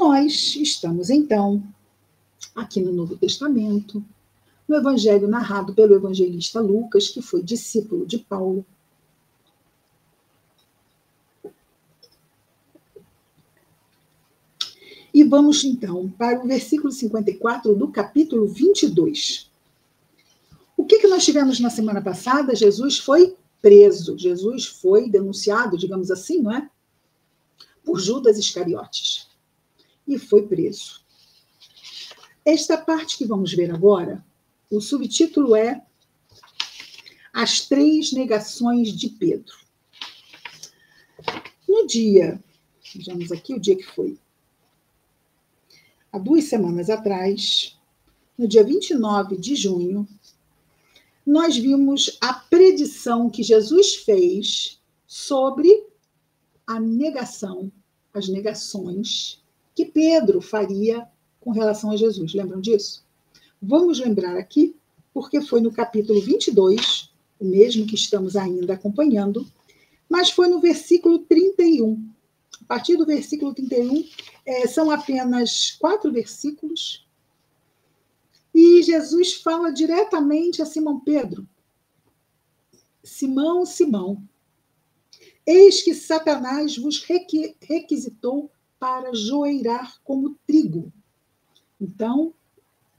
Nós estamos, então, aqui no Novo Testamento, no evangelho narrado pelo evangelista Lucas, que foi discípulo de Paulo. E vamos, então, para o versículo 54 do capítulo 22. O que nós tivemos na semana passada? Jesus foi preso, Jesus foi denunciado, digamos assim, não é? Por Judas Iscariotes. E foi preso. Esta parte que vamos ver agora, o subtítulo é As Três Negações de Pedro. No dia, vejamos aqui o dia que foi, há 2 semanas atrás, no dia 29 de junho, nós vimos a predição que Jesus fez sobre a negação, as negações que Pedro faria com relação a Jesus. Lembram disso? Vamos lembrar aqui, porque foi no capítulo 22, o mesmo que estamos ainda acompanhando, mas foi no versículo 31. A partir do versículo 31, são apenas 4 versículos, e Jesus fala diretamente a Simão Pedro. Simão, Simão, eis que Satanás vos requisitou para joeirar como trigo. Então,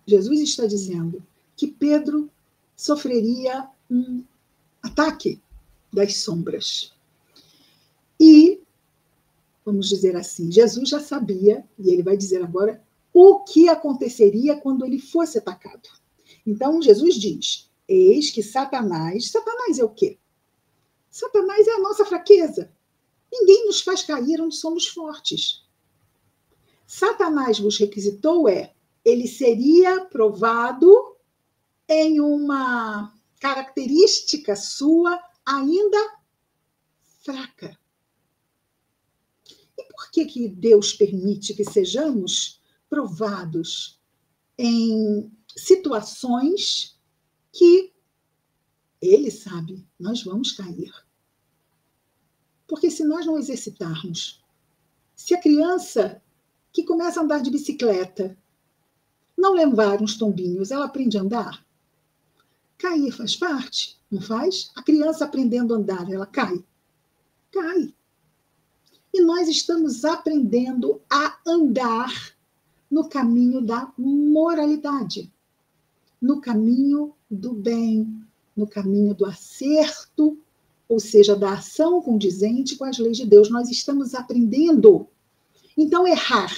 Jesus está dizendo que Pedro sofreria um ataque das sombras. E, vamos dizer assim, Jesus já sabia, e ele vai dizer agora, o que aconteceria quando ele fosse atacado. Então, Jesus diz, eis que Satanás é o quê? Satanás é a nossa fraqueza. Ninguém nos faz cair onde somos fortes. Satanás vos requisitou ele seria provado em uma característica sua ainda fraca. E por que Deus permite que sejamos provados em situações que Ele sabe, nós vamos cair? Porque se nós não exercitarmos, se a criança que começa a andar de bicicleta não levar uns tombinhos, ela aprende a andar? Cair faz parte, não faz? A criança aprendendo a andar, ela cai? Cai. E nós estamos aprendendo a andar no caminho da moralidade, no caminho do bem, no caminho do acerto, ou seja, da ação condizente com as leis de Deus. Nós estamos aprendendo. Então, errar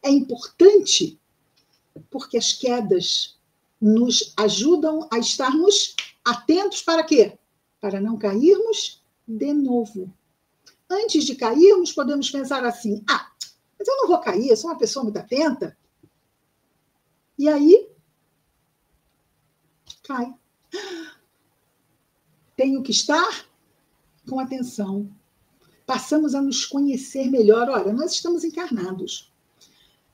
é importante porque as quedas nos ajudam a estarmos atentos para quê? Para não cairmos de novo. Antes de cairmos, podemos pensar assim, mas eu não vou cair, eu sou uma pessoa muito atenta. E aí, cai. Tenho que estar com atenção. Passamos a nos conhecer melhor. Ora, nós estamos encarnados.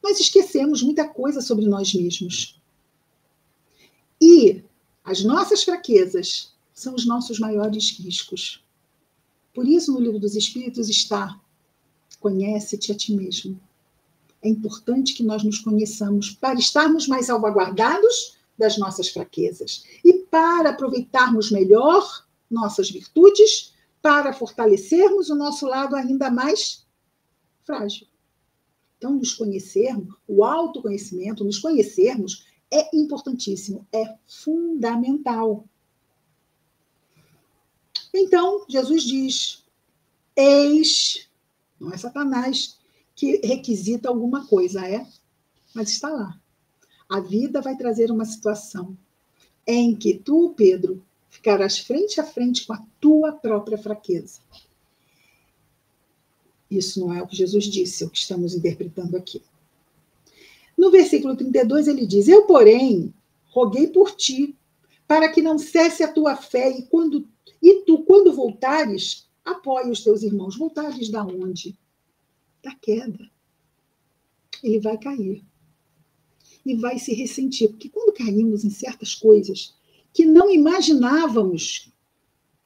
Nós esquecemos muita coisa sobre nós mesmos. E as nossas fraquezas são os nossos maiores riscos. Por isso, no Livro dos Espíritos está: conhece-te a ti mesmo. É importante que nós nos conheçamos para estarmos mais salvaguardados das nossas fraquezas e para aproveitarmos melhor nossas virtudes, para fortalecermos o nosso lado ainda mais frágil. Então, nos conhecermos, o autoconhecimento, nos conhecermos é importantíssimo, é fundamental. Então, Jesus diz, eis, não é Satanás que requisita alguma coisa, mas está lá. A vida vai trazer uma situação em que tu, Pedro, ficarás frente a frente com a tua própria fraqueza. Isso não é o que Jesus disse, é o que estamos interpretando aqui. No versículo 32, ele diz, eu, porém, roguei por ti, para que não cesse a tua fé, e tu, quando voltares, apoie os teus irmãos. Voltares da onde? Da queda. Ele vai cair. E vai se ressentir. Porque quando caímos em certas coisas que não imaginávamos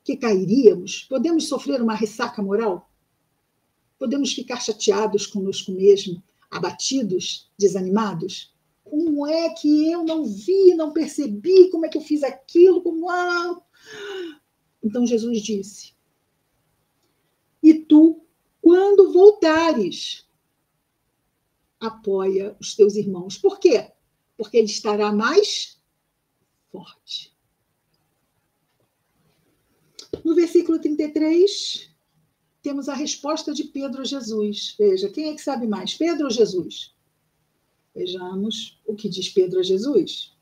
que cairíamos, podemos sofrer uma ressaca moral? Podemos ficar chateados conosco mesmo, abatidos, desanimados. Como é que eu não vi, não percebi? Como é que eu fiz aquilo? Então Jesus disse: e tu, quando voltares, apoia os teus irmãos. Por quê? Porque ele estará mais forte. No versículo 33, temos a resposta de Pedro a Jesus. Veja, quem é que sabe mais, Pedro ou Jesus? Vejamos o que diz Pedro a Jesus.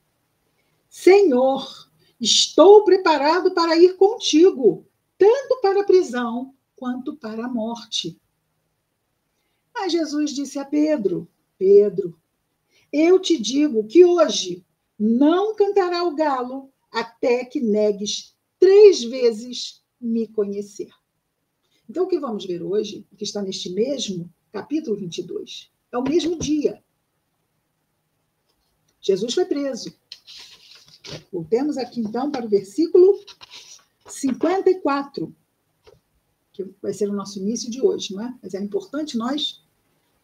Senhor, estou preparado para ir contigo, tanto para a prisão quanto para a morte. Mas Jesus disse a Pedro: Pedro, eu te digo que hoje não cantará o galo até que negues 3 vezes me conhecer. Então, o que vamos ver hoje, que está neste mesmo capítulo 22, é o mesmo dia. Jesus foi preso. Voltemos aqui, então, para o versículo 54, que vai ser o nosso início de hoje, não é? Mas é importante nós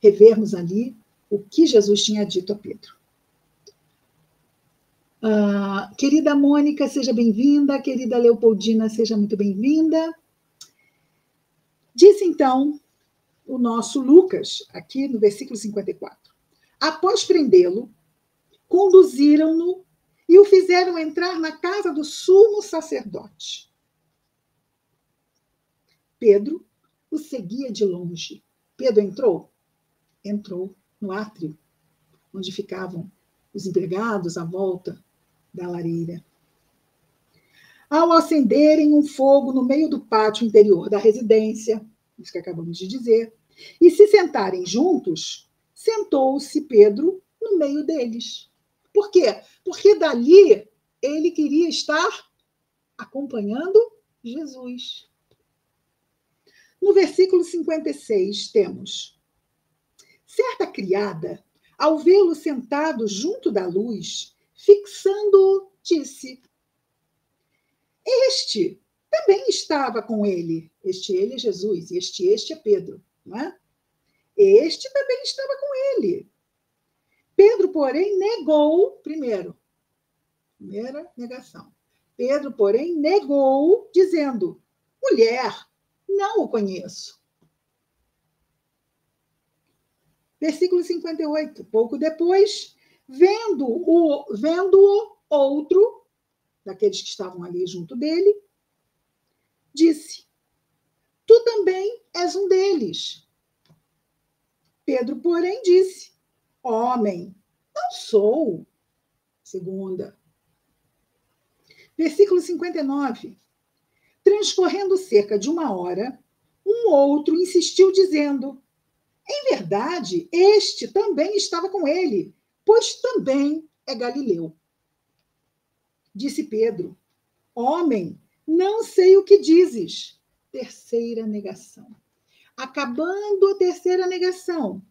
revermos ali o que Jesus tinha dito a Pedro. Querida Mônica, seja bem-vinda. Querida Leopoldina, seja muito bem-vinda. Disse, então, o nosso Lucas, aqui no versículo 54. Após prendê-lo, conduziram-no e o fizeram entrar na casa do sumo sacerdote. Pedro o seguia de longe. Pedro entrou? Entrou no átrio, onde ficavam os empregados à volta da lareira. Ao acenderem um fogo no meio do pátio interior da residência, isso que acabamos de dizer, e se sentarem juntos, sentou-se Pedro no meio deles. Por quê? Porque dali ele queria estar acompanhando Jesus. No versículo 56 temos: certa criada, ao vê-lo sentado junto da luz, fixando-o, disse: este também estava com ele. Ele é Jesus, e este é Pedro, não é? Este também estava com ele. Pedro, porém, negou, primeira negação. Pedro, porém, negou, dizendo: mulher, não o conheço. Versículo 58. Pouco depois, vendo-o outro, daqueles que estavam ali junto dele, disse: tu também és um deles. Pedro, porém, disse: homem, não sou. Segunda. Versículo 59. Transcorrendo cerca de 1 hora, um outro insistiu, dizendo: em verdade, este também estava com ele, pois também é galileu. Disse Pedro: homem, não sei o que dizes. Terceira negação. Acabando a terceira negação,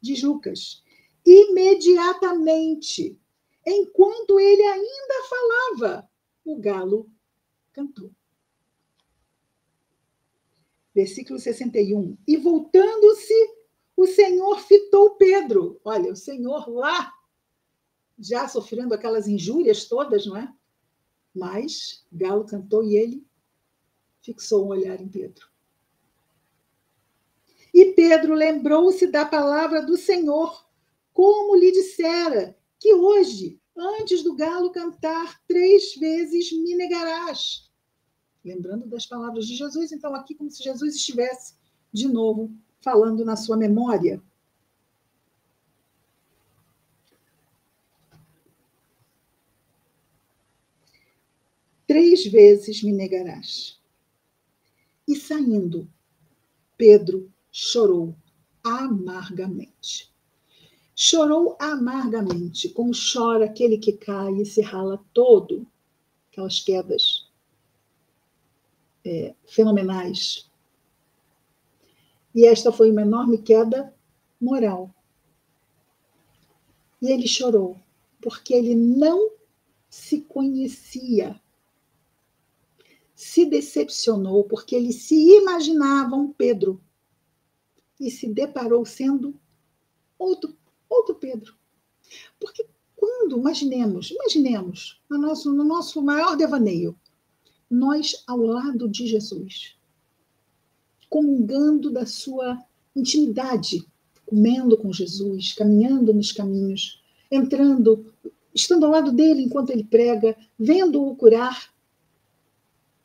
diz Lucas, imediatamente, enquanto ele ainda falava, o galo cantou. Versículo 61. E voltando-se, o Senhor fitou Pedro. Olha, o Senhor lá, já sofrendo aquelas injúrias todas, não é? Mas galo cantou e ele fixou um olhar em Pedro. E Pedro lembrou-se da palavra do Senhor, como lhe dissera, que hoje, antes do galo cantar 3 vezes, me negarás. Lembrando das palavras de Jesus, então aqui como se Jesus estivesse, de novo, falando na sua memória. Três vezes me negarás. E saindo, Pedro chorou amargamente. Chorou amargamente, como chora aquele que cai e se rala todo, aquelas quedas fenomenais. E esta foi uma enorme queda moral. E ele chorou, porque ele não se conhecia. Se decepcionou, porque ele se imaginava um Pedro. E se deparou sendo outro Pedro. Porque quando, imaginemos, no nosso maior devaneio, nós ao lado de Jesus, comungando da sua intimidade, comendo com Jesus, caminhando nos caminhos, estando ao lado dele enquanto ele prega, vendo-o curar,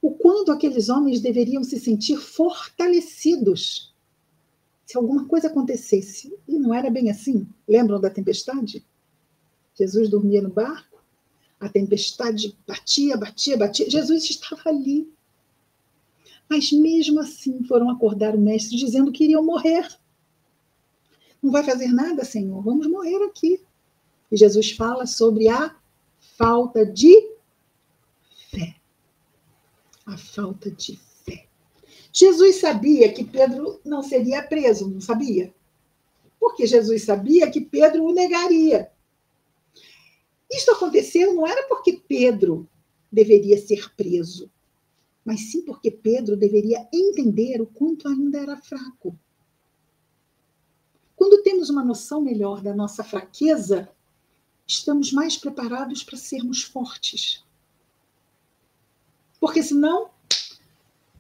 o quanto aqueles homens deveriam se sentir fortalecidos se alguma coisa acontecesse. E não era bem assim. Lembram da tempestade? Jesus dormia no barco, a tempestade batia. Jesus estava ali. Mas mesmo assim foram acordar o mestre dizendo que iriam morrer. Não vai fazer nada, Senhor, vamos morrer aqui. E Jesus fala sobre a falta de fé. A falta de fé. Jesus sabia que Pedro não seria preso, não sabia? Porque Jesus sabia que Pedro o negaria. Isto aconteceu não era porque Pedro deveria ser preso, mas sim porque Pedro deveria entender o quanto ainda era fraco. Quando temos uma noção melhor da nossa fraqueza, estamos mais preparados para sermos fortes. Porque senão,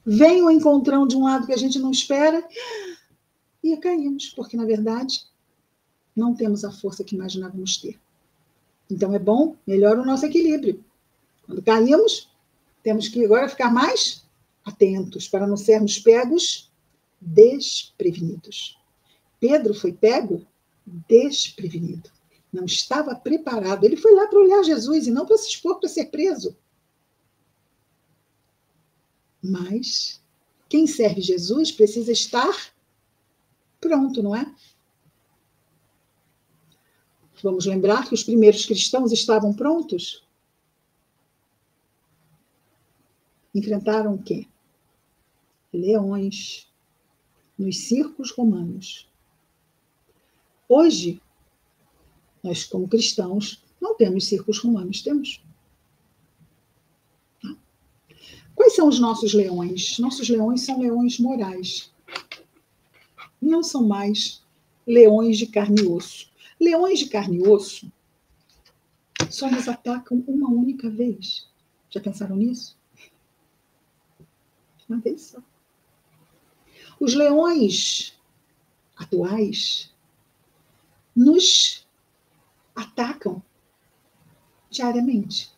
vem o encontrão de um lado que a gente não espera e caímos, porque na verdade não temos a força que imaginávamos ter. Então é bom, melhora o nosso equilíbrio. Quando caímos, temos que agora ficar mais atentos para não sermos pegos desprevenidos. Pedro foi pego desprevenido. Não estava preparado. Ele foi lá para olhar Jesus e não para se expor para ser preso. Mas quem serve Jesus precisa estar pronto, não é? Vamos lembrar que os primeiros cristãos estavam prontos? Enfrentaram o quê? Leões nos circos romanos. Hoje, nós, como cristãos, não temos circos romanos, temos? Não. Quais são os nossos leões? Nossos leões são leões morais. Não são mais leões de carne e osso. Leões de carne e osso só nos atacam uma única vez. Já pensaram nisso? Uma vez só. Os leões atuais nos atacam diariamente.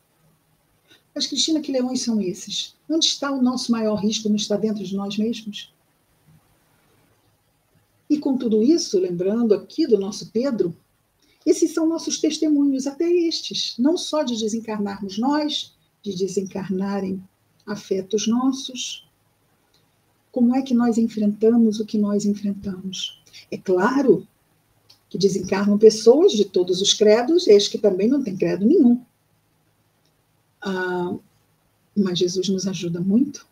Mas, Cristina, que leões são esses? Onde está o nosso maior risco? Não está dentro de nós mesmos? E com tudo isso, lembrando aqui do nosso Pedro, esses são nossos testemunhos, até estes, não só de desencarnarmos nós, de desencarnarem afetos nossos. Como é que nós enfrentamos o que nós enfrentamos? É claro que desencarnam pessoas de todos os credos, estes que também não têm credo nenhum. Mas Jesus nos ajuda muito,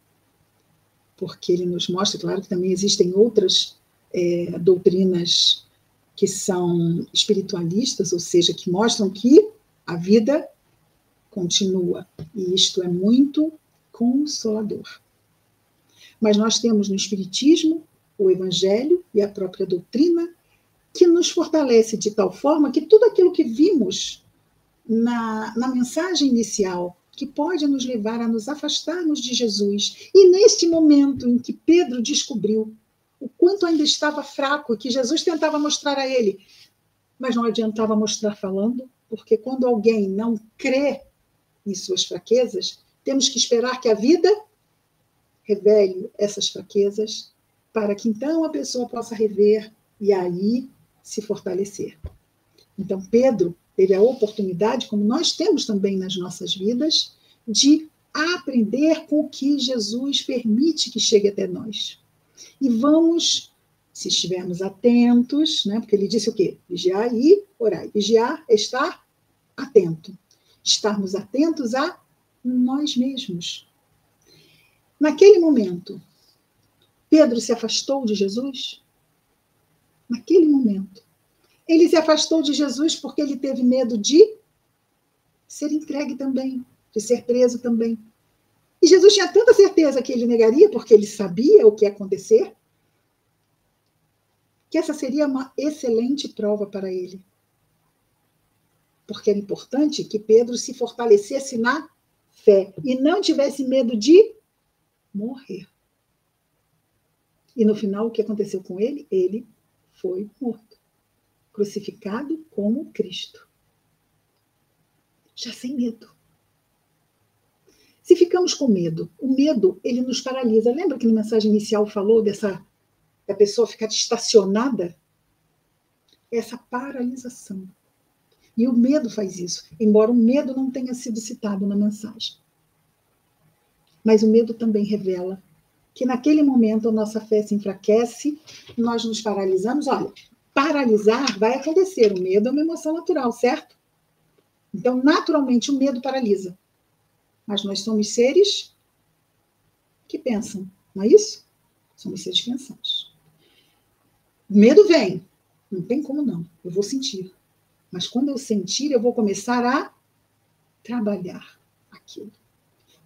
porque ele nos mostra, claro que também existem outras doutrinas que são espiritualistas, ou seja, que mostram que a vida continua. E isto é muito consolador. Mas nós temos no Espiritismo o Evangelho e a própria doutrina que nos fortalece de tal forma que tudo aquilo que vimos na mensagem inicial, que pode nos levar a nos afastarmos de Jesus, e neste momento em que Pedro descobriu o quanto ainda estava fraco, que Jesus tentava mostrar a ele, mas não adiantava mostrar falando, porque quando alguém não crê em suas fraquezas, temos que esperar que a vida revele essas fraquezas, para que então a pessoa possa rever e aí se fortalecer. Então, Pedro teve a oportunidade, como nós temos também nas nossas vidas, de aprender com o que Jesus permite que chegue até nós. E vamos, se estivermos atentos, né, porque ele disse o quê? Vigiar e orar. Vigiar é estar atento. Estarmos atentos a nós mesmos. Naquele momento, Pedro se afastou de Jesus? Naquele momento. Ele se afastou de Jesus porque ele teve medo de ser entregue também, de ser preso também. E Jesus tinha tanta certeza que ele negaria, porque ele sabia o que ia acontecer. que essa seria uma excelente prova para ele. Porque era importante que Pedro se fortalecesse na fé e não tivesse medo de morrer. E no final, o que aconteceu com ele? Ele foi morto, crucificado como Cristo. Já sem medo. Se ficamos com medo, o medo, ele nos paralisa. Lembra que na mensagem inicial falou da pessoa ficar estacionada? Essa paralisação. E o medo faz isso, embora o medo não tenha sido citado na mensagem. Mas o medo também revela que naquele momento a nossa fé se enfraquece, nós nos paralisamos. Olha, paralisar vai acontecer, o medo é uma emoção natural, certo? Então, naturalmente, o medo paralisa. Mas nós somos seres que pensam, não é isso? Somos seres pensantes. O medo vem, não tem como não, eu vou sentir. Mas quando eu sentir, eu vou começar a trabalhar aquilo.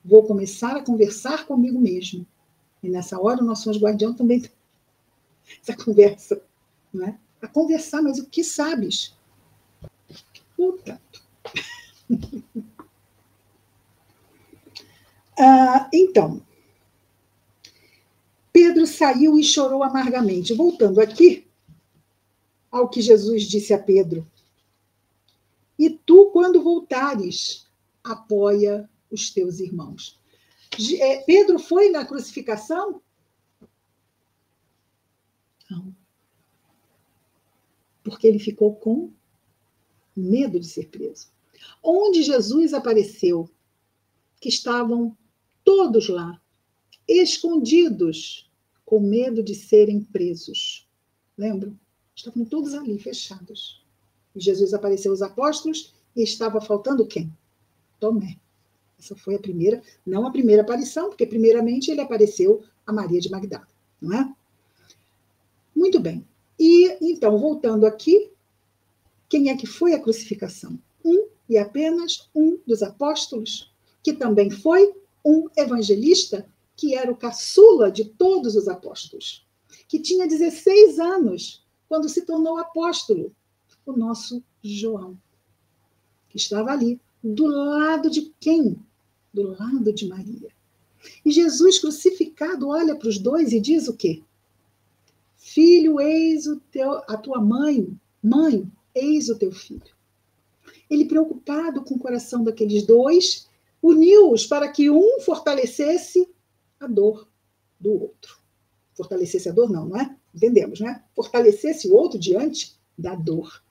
Vou começar a conversar comigo mesmo. E nessa hora o nosso anjo guardião também tem essa conversa, não é? A conversar, mas o que sabes? Portanto. Então, Pedro saiu e chorou amargamente. Voltando aqui ao que Jesus disse a Pedro. E tu, quando voltares, apoia os teus irmãos. Pedro foi na crucificação? Não. Porque ele ficou com medo de ser preso. Onde Jesus apareceu, que estavam todos lá, escondidos, com medo de serem presos. Lembram? Estavam todos ali, fechados. E Jesus apareceu aos apóstolos e estava faltando quem? Tomé. Essa foi a primeira, não a primeira aparição, porque primeiramente ele apareceu a Maria de Magdala, não é? Muito bem. E então, voltando aqui, quem é que foi a crucificação? Um e apenas um dos apóstolos, que também foi um evangelista, que era o caçula de todos os apóstolos, que tinha 16 anos quando se tornou apóstolo, o nosso João, que estava ali, do lado de quem? Do lado de Maria. E Jesus crucificado olha para os dois e diz o quê? Filho, eis a tua mãe. Mãe, eis o teu filho. Ele, preocupado com o coração daqueles dois, uniu-os para que um fortalecesse a dor do outro. Fortalecesse a dor, não é? Entendemos, né? Fortalecesse o outro diante da dor.